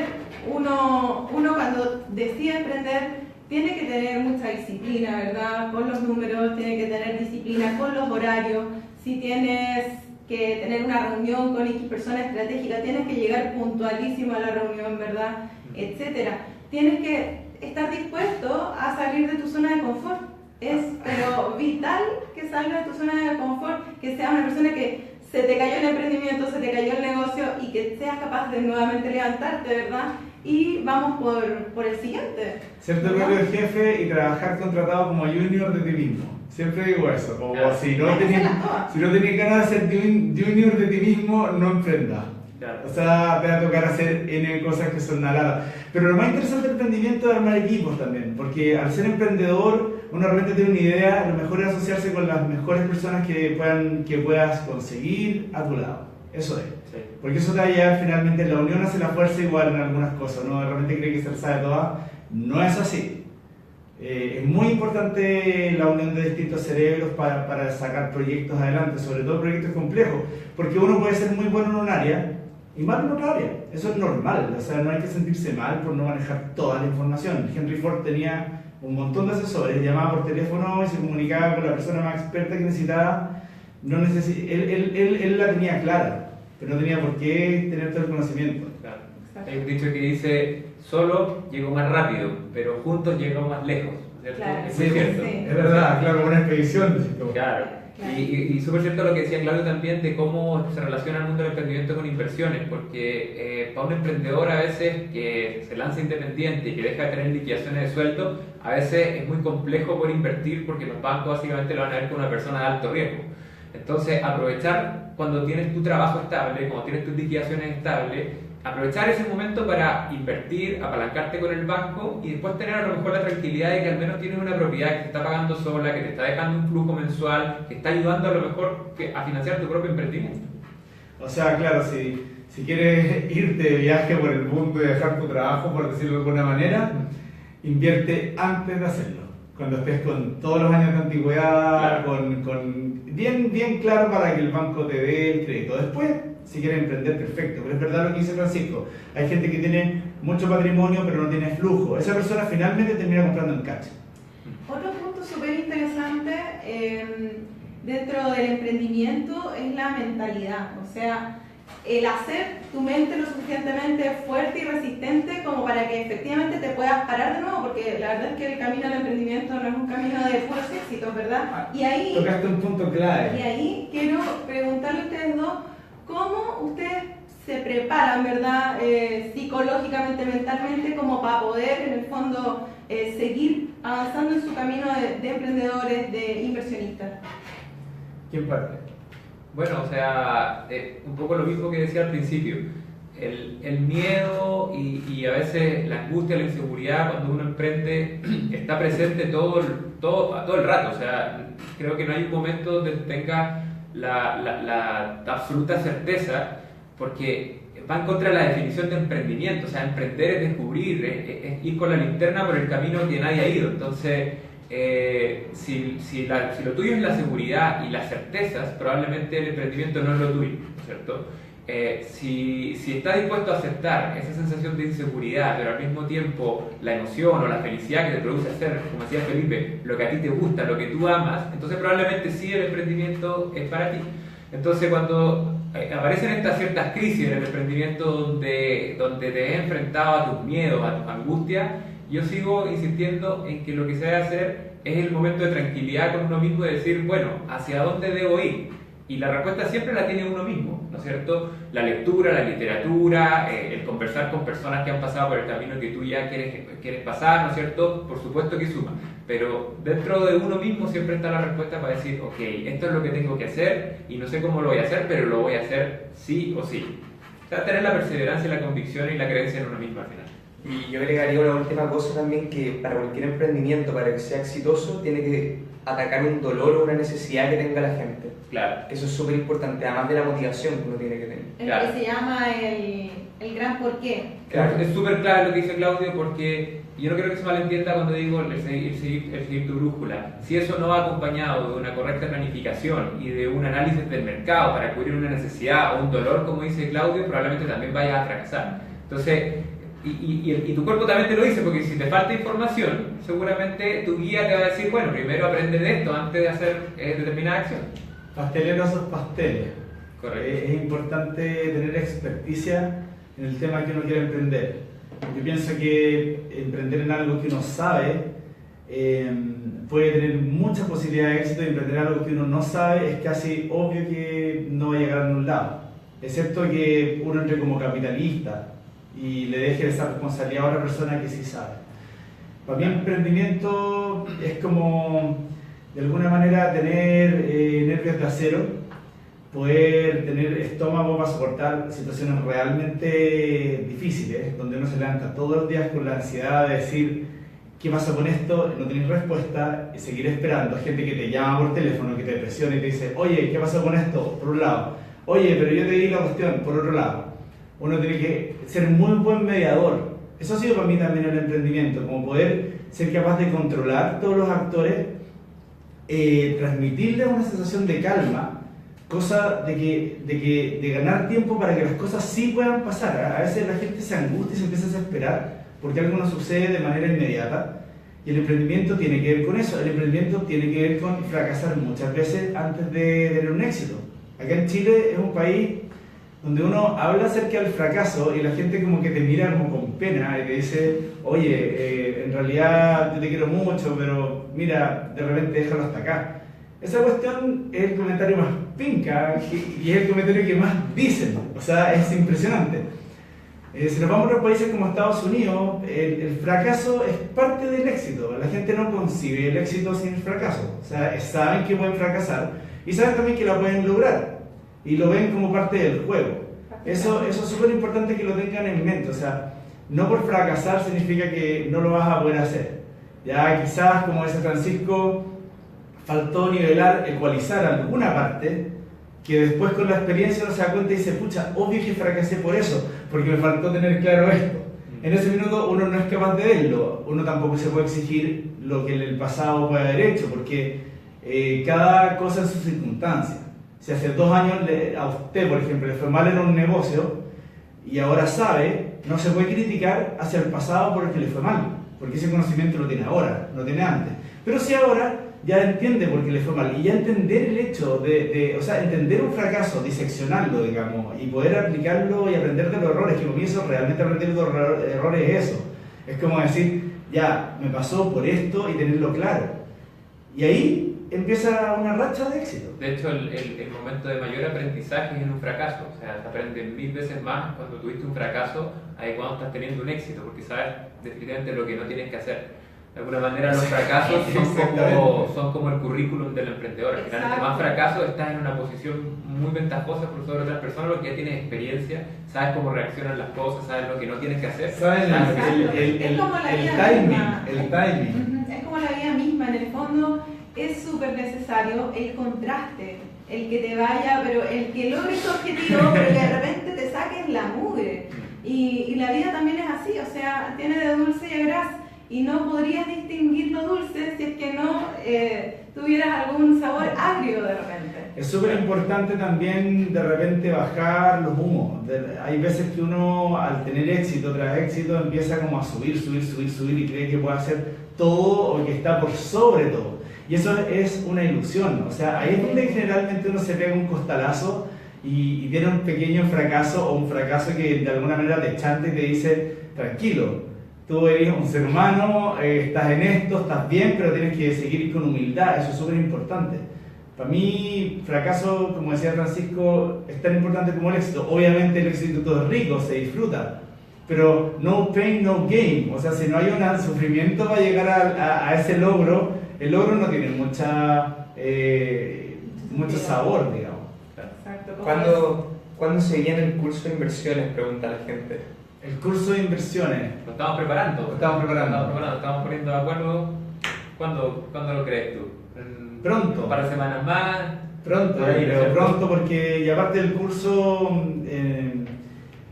uno cuando decide emprender tiene que tener mucha disciplina, ¿verdad? Con los números, tiene que tener disciplina con los horarios. Si tienes que tener una reunión con X persona estratégica, tienes que llegar puntualísimo a la reunión, ¿verdad? Etcétera. Tienes que estar dispuesto a salir de tu zona de confort. Es pero vital que salgas de tu zona de confort, que seas una persona que se te cayó el emprendimiento, se te cayó el negocio y que seas capaz de nuevamente levantarte, ¿verdad? Y vamos por el siguiente. Ser tu propio jefe y trabajar contratado como junior de ti mismo. Siempre digo eso, como claro. si no tenías ganas de ser junior de ti mismo, no emprendas. Claro. O sea, te va a tocar hacer N cosas que son una lata. Pero lo más interesante del emprendimiento es armar equipos también, porque al ser emprendedor, uno realmente tiene una idea, lo mejor es asociarse con las mejores personas que puedas conseguir a tu lado. Eso es. Sí. Porque eso te va a llevar finalmente, la unión hace la fuerza igual en algunas cosas, ¿no? Realmente cree que se sabe todas. No es así. Es muy importante la unión de distintos cerebros para sacar proyectos adelante, sobre todo proyectos complejos, porque uno puede ser muy bueno en un área y mal en otra área. Eso es normal, o sea, no hay que sentirse mal por no manejar toda la información. Henry Ford tenía un montón de asesores, llamaba por teléfono y se comunicaba con la persona más experta que necesitaba. Él la tenía clara, pero no tenía por qué tener todo el conocimiento. Claro. Hay un dicho que dice, solo llego más rápido, pero juntos llegamos más lejos, ¿cierto? Claro. Eso es cierto. Sí. Es verdad, claro, una expedición. Claro. Y súper cierto lo que decía Claudio también de cómo se relaciona el mundo del emprendimiento con inversiones, porque para un emprendedor a veces que se lanza independiente y que deja de tener liquidaciones de sueldo, a veces es muy complejo por invertir porque los bancos básicamente lo van a ver como una persona de alto riesgo. Entonces, aprovechar cuando tienes tu trabajo estable, cuando tienes tus liquidaciones estables, aprovechar ese momento para invertir, apalancarte con el banco y después tener a lo mejor la tranquilidad de que al menos tienes una propiedad que te está pagando sola, que te está dejando un flujo mensual, que está ayudando a lo mejor a financiar tu propio emprendimiento. O sea, claro, si quieres irte de viaje por el mundo y dejar tu trabajo, por decirlo de alguna manera, invierte antes de hacerlo. cuando estés con todos los años de antigüedad, Claro. bien claro para que el banco te dé el crédito. Después, si quieres emprender, perfecto, pero es verdad lo que dice Francisco, hay gente que tiene mucho patrimonio pero no tiene flujo, esa persona finalmente termina comprando en cash. Otro punto súper interesante dentro del emprendimiento es la mentalidad, o sea, el hacer tu mente lo suficientemente fuerte y resistente como para que efectivamente te puedas parar de nuevo, porque la verdad es que el camino al emprendimiento no es un camino de puros éxitos, ¿verdad? Y ahí Tocaste un punto clave. Y ahí quiero preguntarle a ustedes dos, ¿cómo ustedes se preparan, verdad, psicológicamente, mentalmente, como para poder, en el fondo, seguir avanzando en su camino de emprendedores, de inversionistas? ¿Quién parte? Bueno, o sea, un poco lo mismo que decía al principio. El miedo y a veces la angustia, la inseguridad cuando uno emprende está presente todo el rato. O sea, creo que no hay un momento donde tenga la absoluta certeza, porque va en contra de la definición de emprendimiento. O sea, emprender es descubrir, es ir con la linterna por el camino que nadie ha ido. Entonces, si lo tuyo es la seguridad y las certezas, probablemente el emprendimiento no es lo tuyo, ¿no es cierto? Si estás dispuesto a aceptar esa sensación de inseguridad, pero al mismo tiempo la emoción o la felicidad que te produce hacer, como decía Felipe, lo que a ti te gusta, lo que tú amas, entonces probablemente sí el emprendimiento es para ti. Entonces cuando aparecen estas ciertas crisis en el emprendimiento donde te has enfrentado a tus miedos, a tus angustias, yo sigo insistiendo en que lo que se debe hacer es el momento de tranquilidad con uno mismo, de decir, bueno, ¿hacia dónde debo ir? Y la respuesta siempre la tiene uno mismo, ¿no es cierto? La lectura, la literatura, el conversar con personas que han pasado por el camino que tú ya quieres pasar, ¿no es cierto? Por supuesto que suma, pero dentro de uno mismo siempre está la respuesta para decir, ok, esto es lo que tengo que hacer y no sé cómo lo voy a hacer, pero lo voy a hacer sí o sí. O sea, tener la perseverancia, la convicción y la creencia en uno mismo al final. Y yo agregaría una última cosa también, que para cualquier emprendimiento, para que sea exitoso, tiene que atacar un dolor o una necesidad que tenga la gente. Claro. Eso es súper importante, además de la motivación que uno tiene que tener. Claro. El que se llama el gran porqué. Claro. Es súper clave lo que dice Claudio, porque yo no creo que se malentienda cuando digo el seguir tu brújula. Si eso no va acompañado de una correcta planificación y de un análisis del mercado para cubrir una necesidad o un dolor, como dice Claudio, probablemente también vayas a fracasar. Entonces, y tu cuerpo también te lo dice, porque si te falta información, seguramente tu guía te va a decir, bueno, primero aprende de esto antes de hacer determinada acción. Pasteleros son pasteles. Correcto. Es importante tener experticia en el tema que uno quiere emprender. Yo pienso que emprender en algo que uno sabe puede tener muchas posibilidades de éxito, y emprender algo que uno no sabe es casi obvio que no va a llegar a ningún lado, excepto que uno entre como capitalista y le deje esa responsabilidad a otra persona que sí sabe. Para mí emprendimiento es como, de alguna manera, tener nervios de acero, poder tener estómago para soportar situaciones realmente difíciles, donde uno se levanta todos los días con la ansiedad de decir, ¿qué pasa con esto? No tienes respuesta, y seguir esperando. Gente que te llama por teléfono, que te presiona y te dice, oye, ¿qué pasó con esto? Por un lado. Oye, pero yo te di la cuestión, por otro lado. Uno tiene que ser muy buen mediador. Eso ha sido para mí también el emprendimiento, como poder ser capaz de controlar todos los actores, transmitirles una sensación de calma, cosa de ganar tiempo para que las cosas sí puedan pasar. A veces la gente se angustia y se empieza a desesperar porque algo no sucede de manera inmediata, y el emprendimiento tiene que ver con eso. El emprendimiento tiene que ver con fracasar muchas veces antes de tener un éxito. Acá en Chile es un país donde uno habla acerca del fracaso y la gente como que te mira como con pena y te dice, oye, en realidad yo te quiero mucho, pero mira, de repente déjalo hasta acá. Esa cuestión es el comentario más pinca y es el comentario que más dicen, o sea, es impresionante. Si nos vamos a los países como Estados Unidos, el fracaso es parte del éxito. La gente no concibe el éxito sin el fracaso. O sea, saben que pueden fracasar y saben también que lo pueden lograr. Y lo ven como parte del juego. Eso es súper importante que lo tengan en mente. O sea, no por fracasar significa que no lo vas a poder hacer. Ya quizás, como dice Francisco, faltó nivelar, ecualizar alguna parte, que después con la experiencia uno se da cuenta y dice, pucha, obvio que fracasé por eso, porque me faltó tener claro esto. En ese minuto uno no es capaz de verlo, uno tampoco se puede exigir lo que en el pasado puede haber hecho, porque cada cosa en sus circunstancias. Si hace 2 años a usted, por ejemplo, le fue mal en un negocio y ahora sabe, no se puede criticar hacia el pasado porque le fue mal, porque ese conocimiento lo tiene ahora, no tiene antes. Pero si ahora ya entiende por qué le fue mal y ya entender el hecho o sea, entender un fracaso, diseccionarlo, digamos, y poder aplicarlo y aprender de los errores, que comienzo realmente a aprender de los errores es eso. Es como decir, ya, me pasó por esto y tenerlo claro. Y ahí empieza una racha de éxito. De hecho, el momento de mayor aprendizaje es en un fracaso. O sea, se aprende 1000 veces más cuando tuviste un fracaso a cuando estás teniendo un éxito, porque sabes definitivamente lo que no tienes que hacer. De alguna manera los fracasos son como el currículum del emprendedor. Al final, entre más fracasos, estás en una posición muy ventajosa por sobre otras personas porque ya tienes experiencia, sabes cómo reaccionan las cosas, sabes lo que no tienes que hacer. Sabes el timing. Es como la vida misma, en el fondo es súper necesario el contraste, el que te vaya, pero el que logres tu objetivo, pero que de repente te saques la mugre. Y la vida también es así, o sea, tiene de dulce y a gras. Y no podrías distinguir lo dulce si es que no tuvieras algún sabor agrio de repente. Es súper importante también de repente bajar los humos. Hay veces que uno al tener éxito tras éxito empieza como a subir y cree que puede hacer todo o que está por sobre todo. Y eso es una ilusión, o sea, ahí es donde generalmente uno se pega un costalazo y tiene un pequeño fracaso o un fracaso que de alguna manera te chanta y te dice, tranquilo, tú eres un ser humano, estás en esto, estás bien, pero tienes que seguir con humildad, eso es súper importante. Para mí, fracaso, como decía Francisco, es tan importante como el éxito. Obviamente el éxito es rico, se disfruta, pero no pain, no gain. O sea, si no hay un sufrimiento para llegar a ese logro, el logro no tiene mucho sabor, digamos. Exacto. ¿Cuándo se viene el curso de inversiones? Pregunta la gente. El curso de inversiones. Lo estamos preparando. Estamos poniendo de acuerdo. ¿Cuándo lo crees tú? Pronto. ¿Un par de semanas más? Pronto, pero pronto porque, y aparte el curso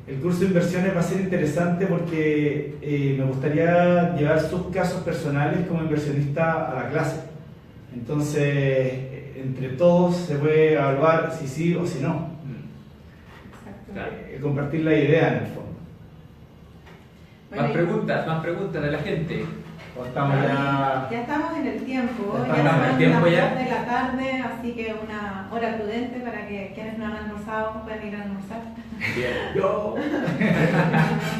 de inversiones va a ser interesante porque me gustaría llevar sus casos personales como inversionista a la clase. Entonces, entre todos se puede evaluar si sí o si no. Claro. Compartir la idea en el fondo. Más preguntas de la gente. Ya estamos en el tiempo, ya estamos en el tiempo ya. 2 de la tarde, así que una hora prudente para que quienes no han almorzado puedan ir a almorzar. Bien. Yo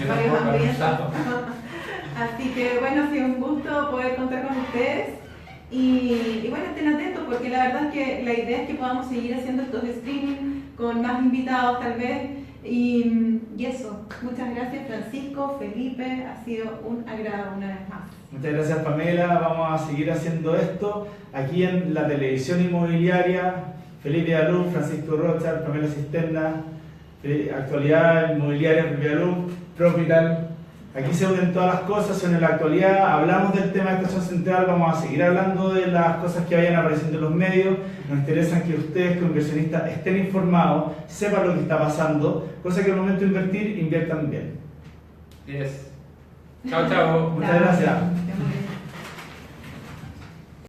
tampoco he almorzado. Así que bueno, ha sido un gusto poder contar con ustedes y bueno, estén atentos porque la verdad es que la idea es que podamos seguir haciendo estos streaming con más invitados tal vez. Y eso, muchas gracias Francisco, Felipe, ha sido un agrado una vez más. Muchas gracias Pamela, vamos a seguir haciendo esto aquí en la televisión inmobiliaria. Felipe Alú, Francisco Rocha, Pamela Cisterna, actualidad inmobiliaria, Felipe Alú, Propital. Aquí se unen todas las cosas, en la actualidad hablamos del tema de estación central, vamos a seguir hablando de las cosas que vayan apareciendo en los medios. Nos interesa que ustedes como inversionistas estén informados, sepan lo que está pasando, cosa que al momento de invertir, inviertan bien. Yes. Chao, chao. Muchas gracias.